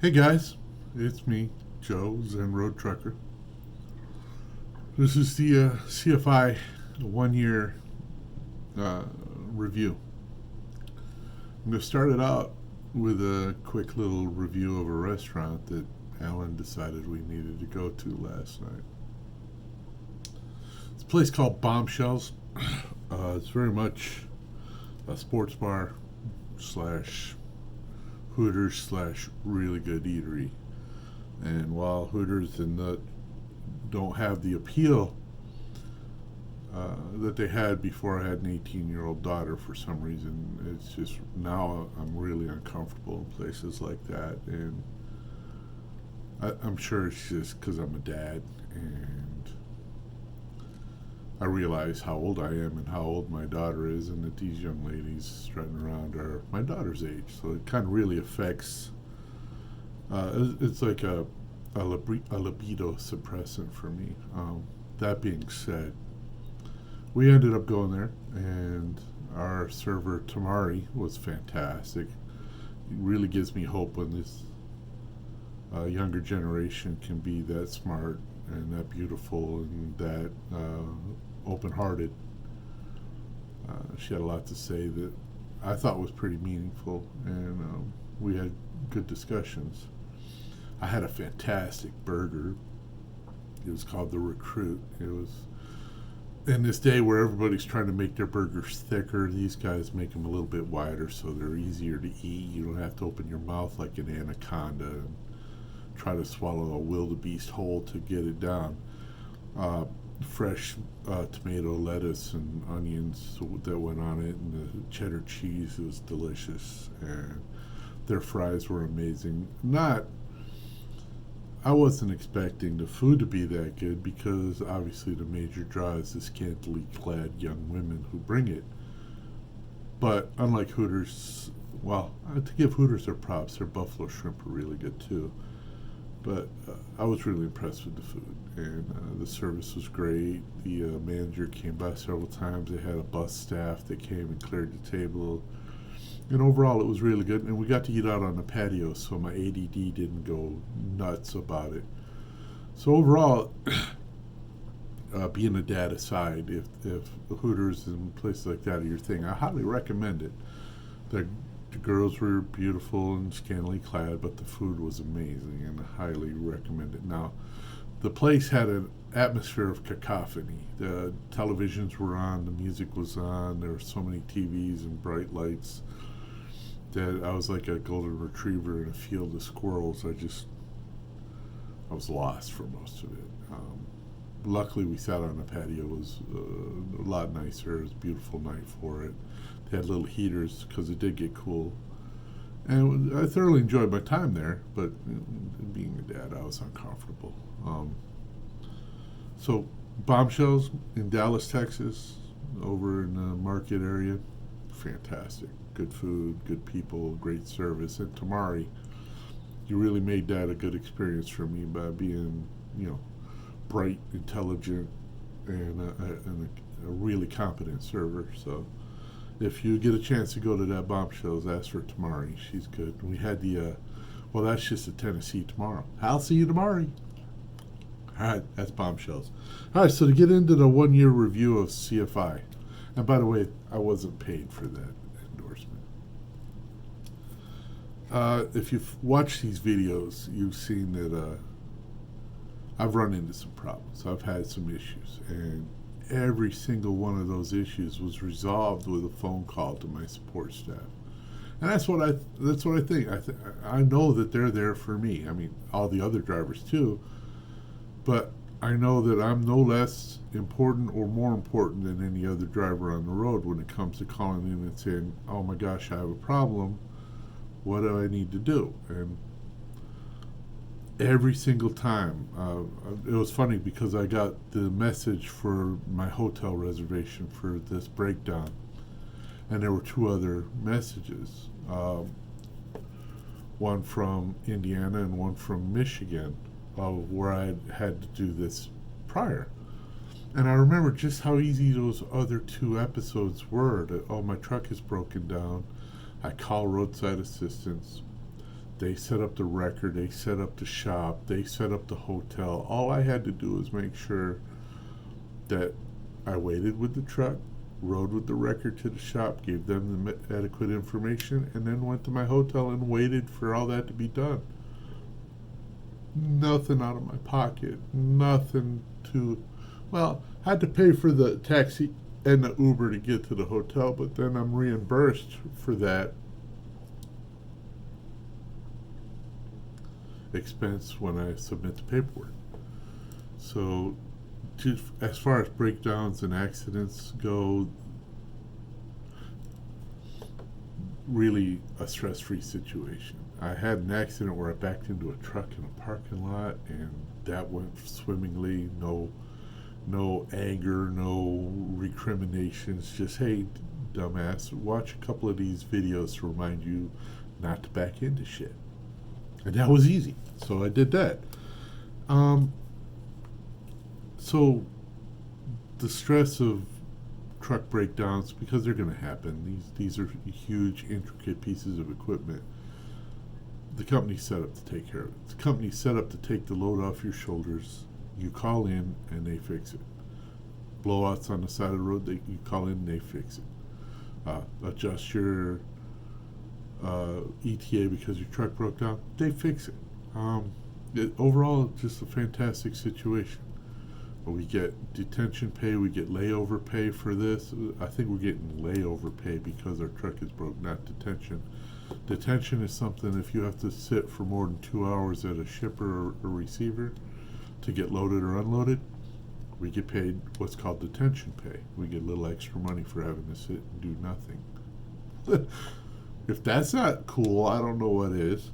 Hey guys, it's me, Joe, Zen Road Trucker. This is the CFI 1 year uh, review. I'm going to start it out with a quick little review of a restaurant that Alan decided we needed to go to last night. It's a place called Bombshells. It's very much a sports bar slash Hooters slash really good eatery. And while Hooters and the don't have the appeal that they had before I had an 18-year-old daughter, for some reason, it's just now I'm really uncomfortable in places like that. And I'm sure it's just because I'm a dad and I realize how old I am and how old my daughter is, and that these young ladies strutting around are my daughter's age. So it kind of really affects. It's like a libido suppressant for me. That being said, we ended up going there, and our server Tamari was fantastic. It really gives me hope when this younger generation can be that smart and that beautiful and that open-hearted. She had a lot to say that I thought was pretty meaningful, and we had good discussions. I had a fantastic burger. It was called the Recruit. It was in this day where everybody's trying to make their burgers thicker. These guys make them a little bit wider so they're easier to eat. You don't have to open your mouth like an anaconda and try to swallow a wildebeest whole to get it down. Fresh tomato, lettuce, and onions that went on it, and the cheddar cheese was delicious, and their fries were amazing. I wasn't expecting the food to be that good because obviously the major draw is the scantily clad young women who bring it. But unlike Hooters, well, to give Hooters their props, their buffalo shrimp are really good too. But I was really impressed with the food, and the service was great. The manager came by several times. They had a bus staff that came and cleared the table. And overall, it was really good. And we got to eat out on the patio, so my ADD didn't go nuts about it. So overall, being a dad aside, if Hooters and places like that are your thing, I highly recommend it. The girls were beautiful and scantily clad, but the food was amazing, and I highly recommend it. Now, the place had an atmosphere of cacophony. The televisions were on, the music was on, there were so many TVs and bright lights that I was like a golden retriever in a field of squirrels. I was lost for most of it. Luckily, we sat on the patio. It was a lot nicer. It was a beautiful night for it. They had little heaters because it did get cool. And I thoroughly enjoyed my time there, but being a dad, I was uncomfortable. So, Bombshells in Dallas, Texas, over in the market area, fantastic. Good food, good people, great service. And Tamari, you really made that a good experience for me by being, bright, intelligent, and a really competent server. So if you get a chance to go to that Bombshells, ask for Tamari. She's good. We had well, that's just a Tennessee tomorrow. I'll see you tomorrow. All right, that's Bombshells. All right, so to get into the 1 year review of CFI, and by the way, I wasn't paid for that endorsement. If you've watched these videos, you've seen that I've run into some problems. I've had some issues, and every single one of those issues was resolved with a phone call to my support staff. And that's what I think. I know that they're there for me. I mean, all the other drivers too, but I know that I'm no less important or more important than any other driver on the road when it comes to calling in and saying, "Oh my gosh, I have a problem. What do I need to do?" And every single time, it was funny because I got the message for my hotel reservation for this breakdown, and there were two other messages, one from Indiana and one from Michigan, where I had to do this prior. And I remember just how easy those other two episodes were. That, oh, my truck is broken down. I call Roadside Assistance. They set up the record, they set up the shop, they set up the hotel. All I had to do was make sure that I waited with the truck, rode with the record to the shop, gave them the adequate information, and then went to my hotel and waited for all that to be done. Nothing out of my pocket, nothing to, well, I had to pay for the taxi and the Uber to get to the hotel, but then I'm reimbursed for that expense when I submit the paperwork. So, as far as breakdowns and accidents go, really a stress-free situation. I had an accident where I backed into a truck in a parking lot, and that went swimmingly. No anger, no recriminations. Just, hey, dumbass, watch a couple of these videos to remind you not to back into shit. And that was easy, so I did that. So the stress of truck breakdowns, because they're going to happen. These are huge, intricate pieces of equipment. The company's set up to take care of it. The company's set up to take the load off your shoulders. You call in and they fix it. Blowouts on the side of the road, you call in and they fix it. Adjust your ETA because your truck broke down, they fix it. Overall, just a fantastic situation. We get detention pay, we get layover pay for this. I think we're getting layover pay because our truck is broke, not detention. Detention is something if you have to sit for more than 2 hours at a shipper or a receiver to get loaded or unloaded, we get paid what's called detention pay. We get a little extra money for having to sit and do nothing. If that's not cool, I don't know what is.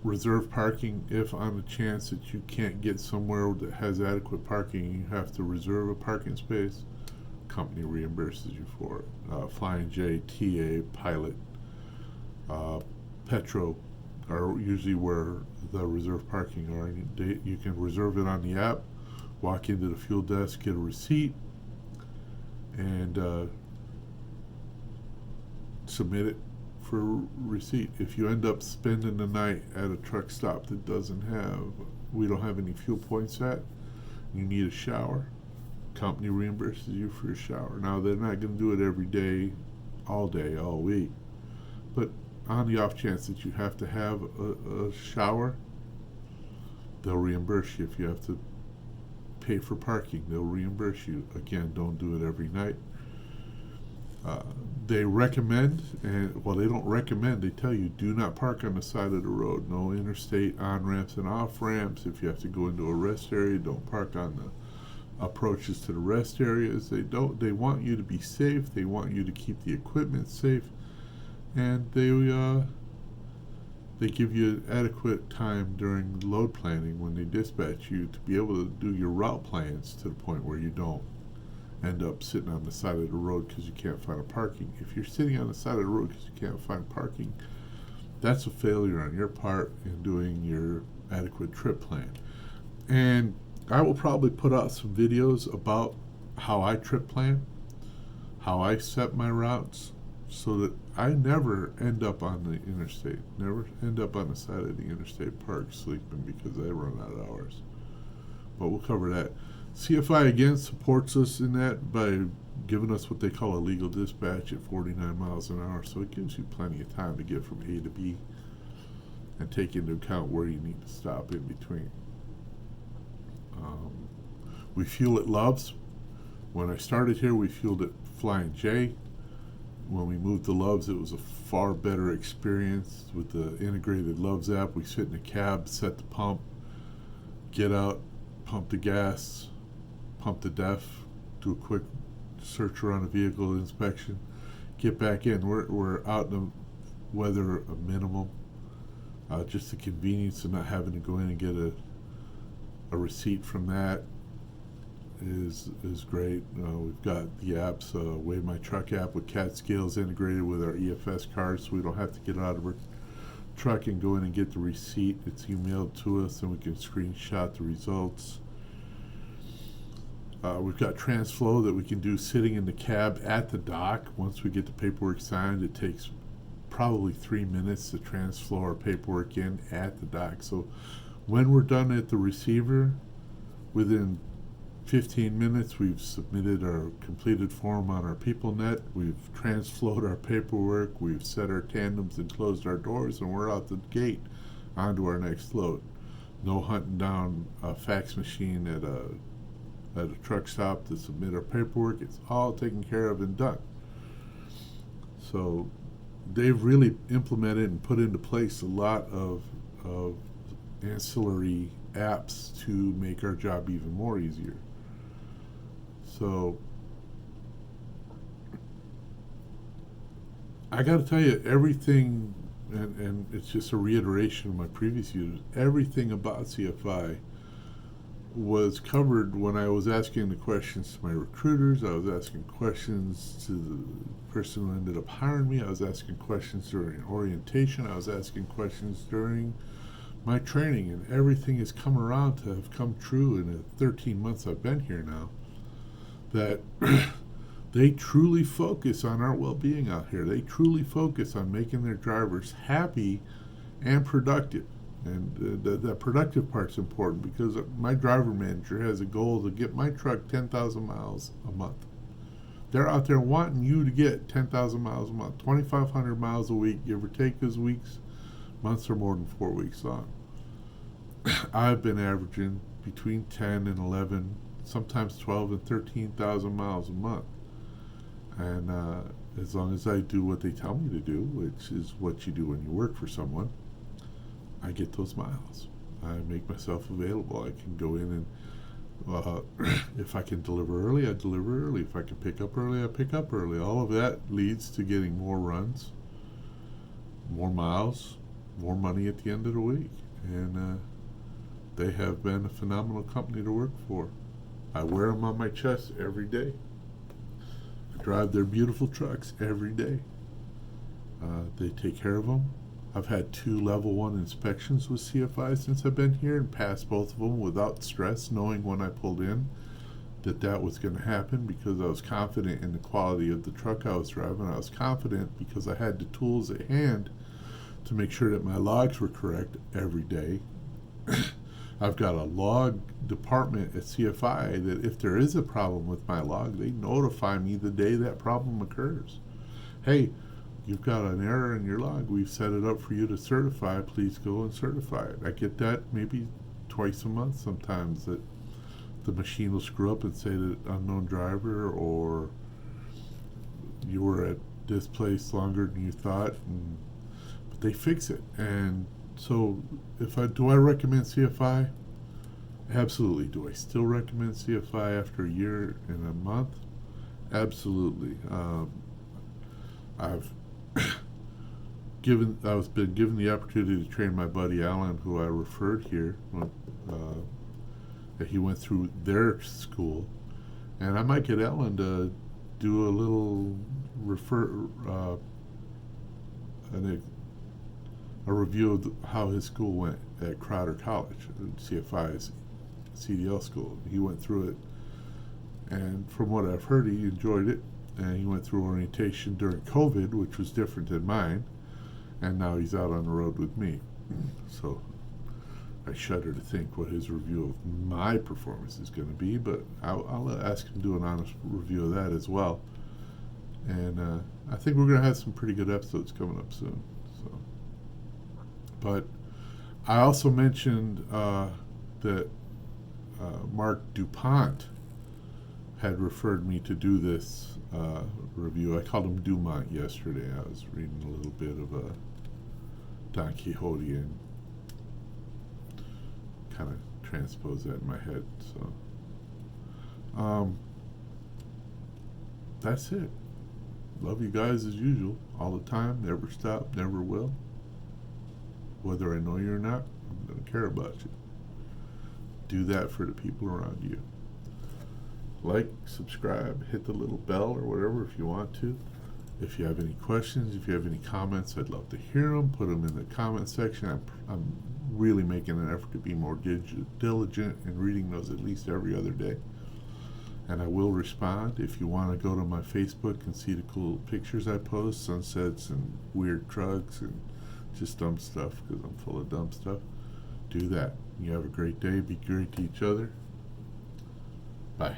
Reserve parking, if on the chance that you can't get somewhere that has adequate parking, you have to reserve a parking space, company reimburses you for it. Flying J, TA, Pilot, Petro are usually where the reserve parking are. You can reserve it on the app, walk into the fuel desk, get a receipt, and submit it for receipt. If you end up spending the night at a truck stop that we don't have any fuel points at, you need a shower, company reimburses you for a shower. Now, they're not going to do it every day, all week, but on the off chance that you have to have a shower, they'll reimburse you. If you have to pay for parking, they'll reimburse you. Again, don't do it every night. They recommend, they don't recommend, they tell you, do not park on the side of the road. No interstate on-ramps and off-ramps. If you have to go into a rest area, don't park on the approaches to the rest areas. They want you to be safe. They want you to keep the equipment safe. And they give you adequate time during load planning when they dispatch you to be able to do your route plans to the point where you don't end up sitting on the side of the road because you can't find a parking. If you're sitting on the side of the road because you can't find parking, that's a failure on your part in doing your adequate trip plan. And I will probably put out some videos about how I trip plan, how I set my routes, so that I never end up on the interstate, never end up on the side of the interstate park sleeping because I run out of hours. But we'll cover that. CFI again supports us in that by giving us what they call a legal dispatch at 49 miles an hour, so it gives you plenty of time to get from A to B and take into account where you need to stop in between. We fuel at Loves. When I started here, we fueled at Flying J. When we moved to Loves, it was a far better experience with the integrated Loves app. We sit in a cab, set the pump, get out, pump the gas, pump the def, do a quick search around the vehicle inspection, get back in. We're out in the weather a minimum. Just the convenience of not having to go in and get a receipt from that is great. We've got the apps, Weigh My Truck app with CAT scales integrated with our EFS card, so we don't have to get out of our truck and go in and get the receipt. It's emailed to us and we can screenshot the results. We've got TransFlow that we can do sitting in the cab at the dock. Once we get the paperwork signed, it takes probably 3 minutes to transfer our paperwork in at the dock. So when we're done at the receiver, within 15 minutes, we've submitted our completed form on our PeopleNet, we've transflowed our paperwork, we've set our tandems and closed our doors, and we're out the gate onto our next load. No hunting down a fax machine at a truck stop to submit our paperwork. It's all taken care of and done. So they've really implemented and put into place a lot of ancillary apps to make our job even more easier. So I got to tell you, everything, and it's just a reiteration of my previous users, everything about CFI was covered when I was asking the questions to my recruiters. I was asking questions to the person who ended up hiring me. I was asking questions during orientation. I was asking questions during my training, and everything has come around to have come true in the 13 months I've been here now, that they truly focus on our well-being out here. They truly focus on making their drivers happy and productive. And the productive part's important, because my driver manager has a goal to get my truck 10,000 miles a month. They're out there wanting you to get 10,000 miles a month, 2,500 miles a week, give or take, because months are more than 4 weeks long. I've been averaging between 10 and 11, sometimes 12 and 13,000 miles a month. And as long as I do what they tell me to do, which is what you do when you work for someone, I get those miles. I make myself available. I can go in and if I can deliver early, I deliver early. If I can pick up early, I pick up early. All of that leads to getting more runs, more miles, more money at the end of the week. And they have been a phenomenal company to work for. I wear them on my chest every day. I drive their beautiful trucks every day. They take care of them. I've had 2 level 1 inspections with CFI since I've been here, and passed both of them without stress, knowing when I pulled in that was going to happen, because I was confident in the quality of the truck I was driving. I was confident because I had the tools at hand to make sure that my logs were correct every day. I've got a log department at CFI that if there is a problem with my log, they notify me the day that problem occurs. Hey, you've got an error in your log. We've set it up for you to certify. Please go and certify it. I get that maybe twice a month sometimes, that the machine will screw up and say that unknown driver, or you were at this place longer than you thought, but they fix it. And so do I recommend CFI? Absolutely. Do I still recommend CFI after a year and a month? Absolutely. I've been given the opportunity to train my buddy Alan, who I referred here. He went through their school, and I might get Alan to do a little a review of how his school went at Crowder College, CFI's CDL school. He went through it, and from what I've heard, he enjoyed it. And he went through orientation during COVID, which was different than mine, and now he's out on the road with me. So I shudder to think what his review of my performance is going to be, but I'll ask him to do an honest review of that as well. And I think we're going to have some pretty good episodes coming up soon. But I also mentioned that Mark DuPont had referred me to do this review. I called him Dumont yesterday. I was reading a little bit of a Don Quixote and kind of transposed that in my head. So that's it. Love you guys as usual, all the time, never stop, never will. Whether I know you or not, I'm going to care about you. Do that for the people around you. Like, subscribe, hit the little bell or whatever if you want to. If you have any questions, if you have any comments, I'd love to hear them. Put them in the comment section. I'm really making an effort to be more diligent in reading those at least every other day. and I will respond. If you want to go to my Facebook and see the cool pictures I post, sunsets and weird trucks and just dumb stuff, because I'm full of dumb stuff, do that. You have a great day. Be great to each other. Bye.